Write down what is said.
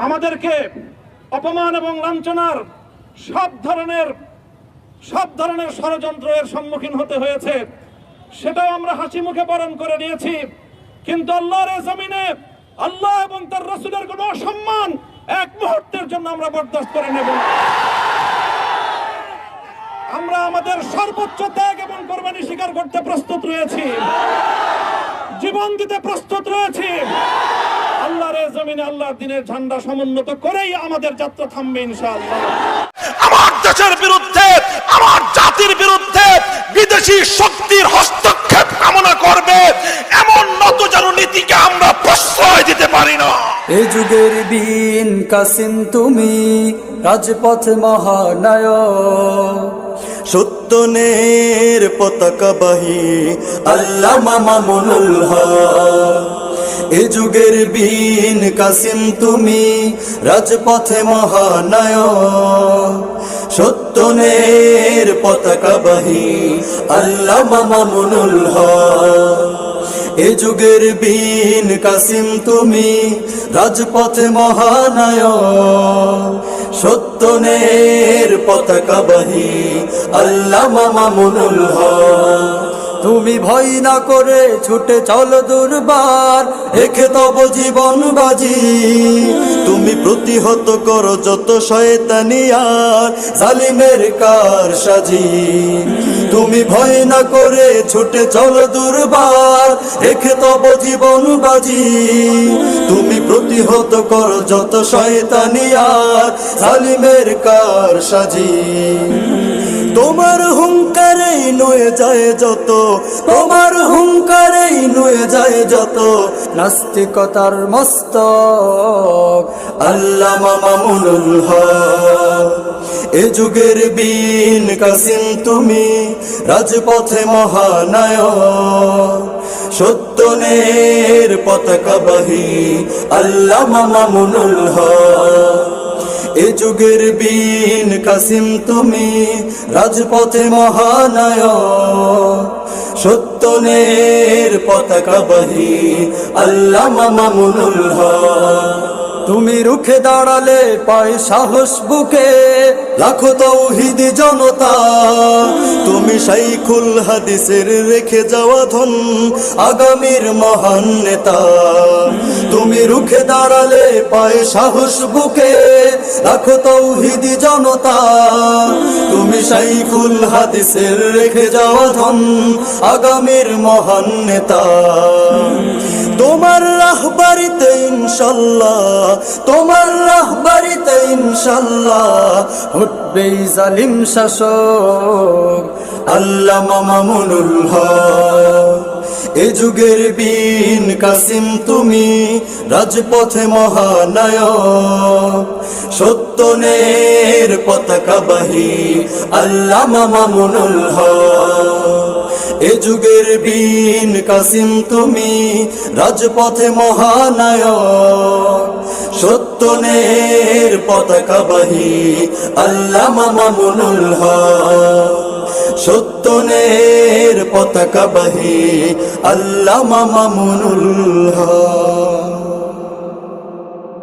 আমাদেরকে অপমান এবং লাঞ্ছনার সব ধরনের ষড়যন্ত্রের সম্মুখীন হতে হয়েছে, সেটাও আমরা হাসি মুখে বরণ করে নিয়েছি। কিন্তু আল্লাহর জমিনে আল্লাহ এবং তার রাসূলের কোনো অসম্মান এক মুহূর্তের জন্য আমরা বরদাস্ত করে নেব না। আমরা আমাদের সর্বোচ্চ ত্যাগ এবং কোরবানি স্বীকার করতে প্রস্তুত রয়েছি, জীবন দিতে প্রস্তুত রয়েছি। আল্লাহর জমিনে আল্লাহর দ্বীনের ঝান্ডা সমুন্নত করেই আমাদের যাত্রা থামবে ইনশাআল্লাহ। আমার দেশের বিরুদ্ধে, আমার জাতির বিরুদ্ধে বিদেশি শক্তির হস্তক্ষেপ কামনা করবে এমন নতজানু নীতিকে আমরা প্রশ্রয় দিতে পারি না। এ যুগের বীর কাসিম তুমি, রাজপথ মহানায়ক, সত্যনের পতাকাবাহী আল্লামা মামুনুল হক। এ যুগের বীর কাসিম তুমি, রাজপথে মহানায়ক, সত্যনের পতাকাবাহী আল্লামা মামুনুল হক। এ যুগের বীর কাসিম তুমি, রাজপথে মহানায়ক, সত্যনের পতাকাবাহী আল্লামা মামুনুল হক। তুমি ভয় না করে ছুটে চলো দুর্বার, রেখে তব জীবন বাজি। তুমি প্রতিহত করো যত শয়তানি আর জালিমের কারসাজি। তুমি ভয় না করে ছুটে চলো দুর্বার, রেখে তব জীবন বাজি। তুমি প্রতিহত করো যত শয়তানি আর জালিমের কারসাজি। তোমার হুঙ্কারেই নুয়ে যায় যত, তোমার হুঙ্কারেই নুয়ে যায় যত নাস্তিকতার মস্তক আল্লামা মামুনুল হক। এ যুগের বীর কাসিম তুমি, রাজপথে মহানায়ক, সত্যনের পতাকাবাহী আল্লামা মামুনুল হক। এ যুগের বীর কাসিম তুমি, রাজপথে মহানায়ক, সত্যনের পতাকাবাহী আল্লামা মামুনুল হক। তুমি রুখে দাঁড়ালে পায় সাহস বুকে লাখো তৌহিদি জনতা। তুমি শাইখুল হাদিসের রেখে যাওয়া ধন আগামীর মহান নেতা। তুমি রুখে দাঁড়ালে পায় সাহস বুকে লাখো তৌহিদি জনতা। তুমি শাইখুল হাদিসের রেখে যাওয়া ধন আগামীর মহান নেতা। তোমার রাহবারিতে ইনশাল্লাহ, তোমার রাহবারিতে ইনশাল্লাহ উঠবে জালিম শাসক আল্লামা মামুনুল হক। এ যুগের বীর কাসিম তুমি, রাজপথে মহানায়ক, সত্যনের পতাকাবাহী আল্লামা মামুনুল হক। এ যুগের বীর কাসিম তুমি, রাজপথে মহানায়ক, সত্যনের পতাকাবাহী আল্লামা মামুনুল হক। সত্যনের পতাকাবাহী আল্লামা মামুনুল হক।